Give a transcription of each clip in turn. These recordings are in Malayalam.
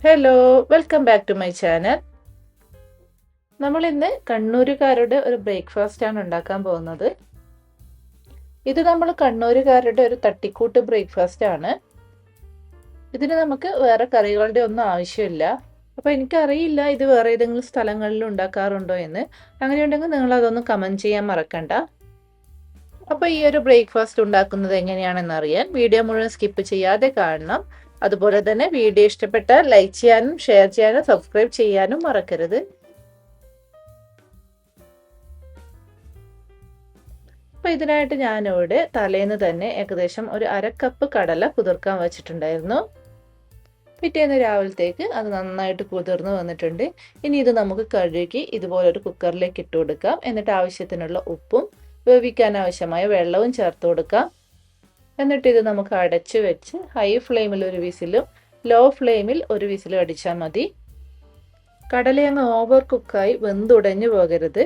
Hello, welcome back to my channel. നമ്മൾ ഇന്ന് കണ്ണൂരുകാരുടെ ഒരു ബ്രേക്ക്ഫാസ്റ്റ് ആണ് ഉണ്ടാക്കാൻ പോകുന്നത്. ഇത് നമ്മൾ കണ്ണൂരുകാരുടെ ഒരു തട്ടിക്കൂട്ട് ബ്രേക്ക്ഫാസ്റ്റ് ആണ്. ഇതിന് നമുക്ക് വേറെ കറികളുടെ ഒന്നും ആവശ്യമില്ല. അപ്പോൾ എനിക്കറിയില്ല ഇത് വേറെ ഏതെങ്കിലും സ്ഥലങ്ങളിൽ ഉണ്ടാക്കാറുണ്ടോ എന്ന്. അങ്ങനെയുണ്ടെങ്കിൽ നിങ്ങൾ അതൊന്ന് കമൻറ്റ് ചെയ്യാൻ മറക്കണ്ട. അപ്പോൾ ഈ ഒരു ബ്രേക്ക്ഫാസ്റ്റ് ഉണ്ടാക്കുന്നത് എങ്ങനെയാണെന്ന് അറിയാൻ വീഡിയോ മുഴുവൻ സ്കിപ്പ് ചെയ്യാതെ കാണണം. അതുപോലെ തന്നെ വീഡിയോ ഇഷ്ടപ്പെട്ടാൽ ലൈക്ക് ചെയ്യാനും ഷെയർ ചെയ്യാനും സബ്സ്ക്രൈബ് ചെയ്യാനും മറക്കരുത്. അപ്പോൾ ഇതിനായിട്ട് ഞാനിവിടെ തലേന്ന് തന്നെ ഏകദേശം ഒരു 1/2 കപ്പ് കടല കുതിർക്കാൻ വെച്ചിട്ടുണ്ടായിരുന്നു. പിറ്റേന്ന് രാവിലത്തേക്ക് അത് നന്നായിട്ട് കുതിർന്ന് വന്നിട്ടുണ്ട്. ഇനി ഇത് നമുക്ക് കഴുകി ഇതുപോലൊരു കുക്കറിലേക്ക് ഇട്ട് കൊടുക്കാം. എന്നിട്ട് ആവശ്യത്തിനുള്ള ഉപ്പും വേവിക്കാൻ ആവശ്യമായ വെള്ളവും ചേർത്ത് കൊടുക്കാം. എന്നിട്ട് ഇത് നമുക്ക് അടച്ചു വെച്ച് ഹൈ ഫ്ലെയിമിൽ ഒരു വിസിലും ലോ ഫ്ലെയിമിൽ ഒരു വിസിലും അടിച്ചാൽ മതി. കടലയങ്ങ് ഓവർ കുക്കായി വെന്തുടഞ്ഞു പോകരുത്.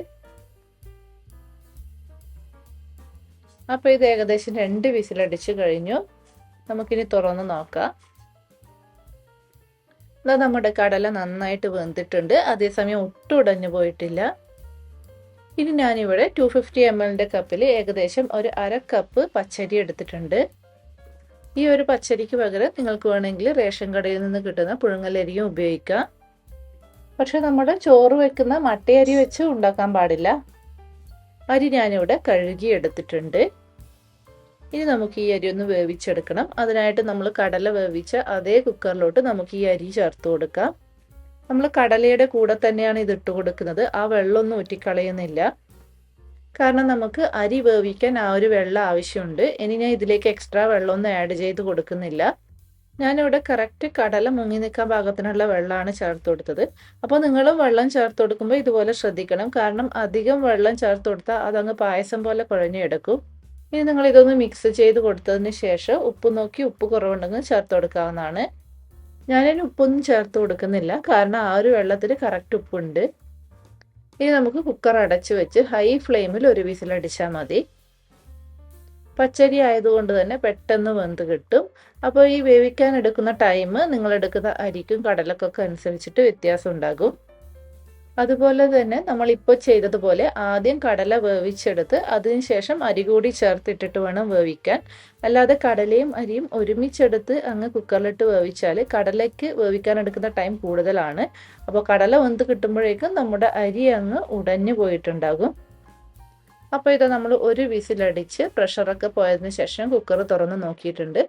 അപ്പോൾ ഇത് ഏകദേശം 2 വിസിലടിച്ചു കഴിഞ്ഞു. നമുക്കിനി തുറന്ന് നോക്കാം. നമ്മുടെ കടല നന്നായിട്ട് വെന്തിട്ടുണ്ട്. അതേസമയം ഒട്ടും ഉടഞ്ഞു പോയിട്ടില്ല. ഇനി ഞാനിവിടെ 250 ml കപ്പിൽ ഏകദേശം ഒരു 1/2 കപ്പ് പച്ചരി എടുത്തിട്ടുണ്ട്. ഈ ഒരു പച്ചരിക്ക് പകരം നിങ്ങൾക്ക് വേണമെങ്കിൽ റേഷൻ കടയിൽ നിന്ന് കിട്ടുന്ന പുഴുങ്ങലരിയും ഉപയോഗിക്കാം. പക്ഷെ നമ്മുടെ ചോറ് വെക്കുന്ന മട്ടയരി വെച്ച് ഉണ്ടാക്കാൻ പാടില്ല. അരി ഞാനിവിടെ കഴുകി എടുത്തിട്ടുണ്ട്. ഇനി നമുക്ക് ഈ അരി ഒന്ന് വേവിച്ചെടുക്കണം. അതിനായിട്ട് നമ്മൾ കടല വേവിച്ച അതേ കുക്കറിലോട്ട് നമുക്ക് ഈ അരി ചേർത്ത് കൊടുക്കാം. നമ്മൾ കടലയുടെ കൂടെ തന്നെയാണ് ഇത് ഇട്ട് കൊടുക്കുന്നത്. ആ വെള്ളമൊന്നും ഊറ്റിക്കളയുന്നില്ല. കാരണം നമുക്ക് അരി വേവിക്കാൻ ആ ഒരു വെള്ളം ആവശ്യമുണ്ട്. ഇനി ഞാൻ ഇതിലേക്ക് എക്സ്ട്രാ വെള്ളമൊന്നും ആഡ് ചെയ്ത് കൊടുക്കുന്നില്ല. ഞാനിവിടെ കറക്റ്റ് കടല മുങ്ങി നിൽക്കാൻ പാകത്തിനുള്ള വെള്ളമാണ് ചേർത്ത് കൊടുത്തത്. അപ്പോൾ നിങ്ങളും വെള്ളം ചേർത്ത് കൊടുക്കുമ്പോൾ ഇതുപോലെ ശ്രദ്ധിക്കണം. കാരണം അധികം വെള്ളം ചേർത്ത് കൊടുത്താൽ അതങ്ങ് പായസം പോലെ കുഴഞ്ഞെടുക്കും. ഇനി നിങ്ങൾ ഇതൊന്ന് മിക്സ് ചെയ്ത് കൊടുത്തതിന് ശേഷം ഉപ്പ് നോക്കി ഉപ്പ് കുറവുണ്ടെങ്കിൽ ചേർത്ത് കൊടുക്കാവുന്നതാണ്. ഞാനതിന് ഉപ്പൊന്നും ചേർത്ത് കൊടുക്കുന്നില്ല. കാരണം ആ ഒരു വെള്ളത്തിൽ കറക്റ്റ് ഉപ്പുണ്ട്. ഇനി നമുക്ക് കുക്കർ അടച്ചു വെച്ച് ഹൈ ഫ്ലെയിമിൽ ഒരു വിസിലടിച്ചാൽ മതി. പച്ചരി ആയതുകൊണ്ട് തന്നെ പെട്ടെന്ന് വെന്ത് കിട്ടും. അപ്പോൾ ഈ വേവിക്കാൻ എടുക്കുന്ന ടൈം നിങ്ങൾ എടുക്കുന്ന അരിക്കും കടലക്കൊക്കെ അനുസരിച്ചിട്ട് വ്യത്യാസം ഉണ്ടാകും. അതുപോലെ തന്നെ നമ്മളിപ്പോൾ ചെയ്തതുപോലെ ആദ്യം കടല വേവിച്ചെടുത്ത് അതിനുശേഷം അരി കൂടി ചേർത്തിട്ടിട്ട് വേണം വേവിക്കാൻ. അല്ലാതെ കടലയും അരിയും ഒരുമിച്ചെടുത്ത് അങ്ങ് കുക്കറിലിട്ട് വേവിച്ചാൽ കടലയ്ക്ക് വേവിക്കാൻ എടുക്കുന്ന ടൈം കൂടുതലാണ്. അപ്പോൾ കടല വെന്ത് കിട്ടുമ്പോഴേക്കും നമ്മുടെ അരി അങ്ങ് ഉടഞ്ഞു പോയിട്ടുണ്ടാകും. അപ്പോൾ ഇത് നമ്മൾ ഒരു വിസിലടിച്ച് പ്രഷറൊക്കെ പോയതിന് ശേഷം കുക്കർ തുറന്ന് നോക്കിയിട്ടുണ്ട്.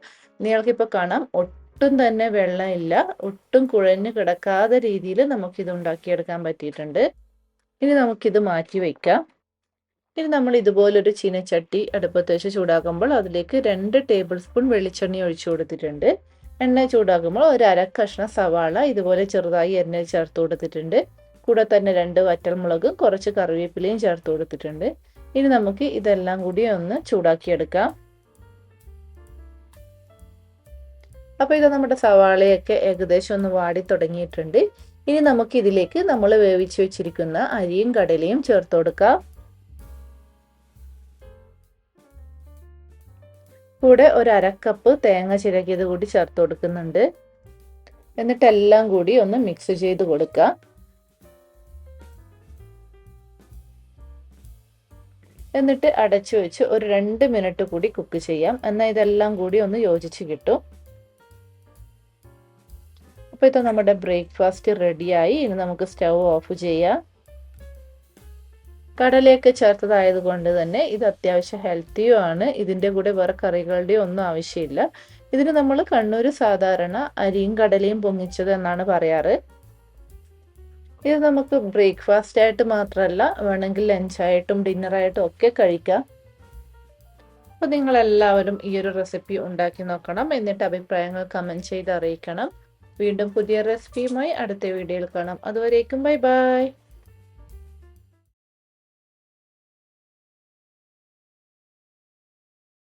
നിങ്ങൾക്കിപ്പോൾ കാണാം ഒട്ടും തന്നെ വെള്ളമില്ല. ഒട്ടും കുഴഞ്ഞു കിടക്കാത്ത രീതിയിൽ നമുക്കിത് ഉണ്ടാക്കിയെടുക്കാൻ പറ്റിയിട്ടുണ്ട്. ഇനി നമുക്കിത് മാറ്റി വയ്ക്കാം. ഇനി നമ്മൾ ഇതുപോലൊരു ചീനച്ചട്ടി അടുപ്പത്ത് വെച്ച് ചൂടാക്കുമ്പോൾ അതിലേക്ക് 2 ടേബിൾ സ്പൂൺ വെളിച്ചെണ്ണ ഒഴിച്ചു കൊടുത്തിട്ടുണ്ട്. എണ്ണ ചൂടാക്കുമ്പോൾ ഒരു 1/2 കഷ്ണം സവാള ഇതുപോലെ ചെറുതായി എണ്ണയിൽ ചേർത്ത് കൊടുത്തിട്ടുണ്ട്. കൂടെ തന്നെ 2 വറ്റൽമുളകും കുറച്ച് കറിവേപ്പിലയും ചേർത്ത് കൊടുത്തിട്ടുണ്ട്. ഇനി നമുക്ക് ഇതെല്ലാം കൂടി ഒന്ന് ചൂടാക്കിയെടുക്കാം. അപ്പോൾ ഇത് നമ്മുടെ സവാളയൊക്കെ ഏകദേശം ഒന്ന് വാടി തുടങ്ങിയിട്ടുണ്ട്. ഇനി നമുക്ക് ഇതിലേക്ക് നമ്മൾ വേവിച്ച് വെച്ചിരിക്കുന്ന അരിയും കടലയും ചേർത്ത് കൊടുക്കാം. കൂടെ ഒരു 1/2 കപ്പ് തേങ്ങ ചിരകിയത് കൂടി ചേർത്ത് കൊടുക്കുന്നുണ്ട്. എന്നിട്ട് എല്ലാം കൂടി ഒന്ന് മിക്സ് ചെയ്ത് കൊടുക്കാം. എന്നിട്ട് അടച്ചു വെച്ച് ഒരു 2 മിനിറ്റ് കൂടി കുക്ക് ചെയ്യാം. എന്നാൽ ഇതെല്ലാം കൂടി ഒന്ന് യോജിച്ച് കിട്ടും. അപ്പോൾ ഇത് നമ്മുടെ ബ്രേക്ക്ഫാസ്റ്റ് റെഡിയായി. ഇനി നമുക്ക് സ്റ്റൗ ഓഫ് ചെയ്യാം. കടലയൊക്കെ ചേർത്തതായതുകൊണ്ട് തന്നെ ഇത് അത്യാവശ്യം ഹെൽത്തിയും ആണ്. ഇതിൻ്റെ കൂടെ വേറെ കറികളുടെയും ഒന്നും ആവശ്യമില്ല. ഇതിന് നമ്മൾ കണ്ണൂർ സാധാരണ അരിയും കടലയും പൊങ്ങിച്ചത് എന്നാണ് പറയാറ്. ഇത് നമുക്ക് ബ്രേക്ക്ഫാസ്റ്റ് ആയിട്ട് മാത്രമല്ല വേണമെങ്കിൽ ലഞ്ചായിട്ടും ഡിന്നറായിട്ടും ഒക്കെ കഴിക്കാം. അപ്പോൾ നിങ്ങളെല്ലാവരും ഈ ഒരു റെസിപ്പി ഉണ്ടാക്കി നോക്കണം. എന്നിട്ട് അഭിപ്രായങ്ങൾ കമൻറ്റ് ചെയ്ത് അറിയിക്കണം. വീണ്ടും പുതിയ റെസിപ്പിയുമായി അടുത്ത വീഡിയോയിൽ കാണാം. അതുവരേക്കും ബൈ ബൈ.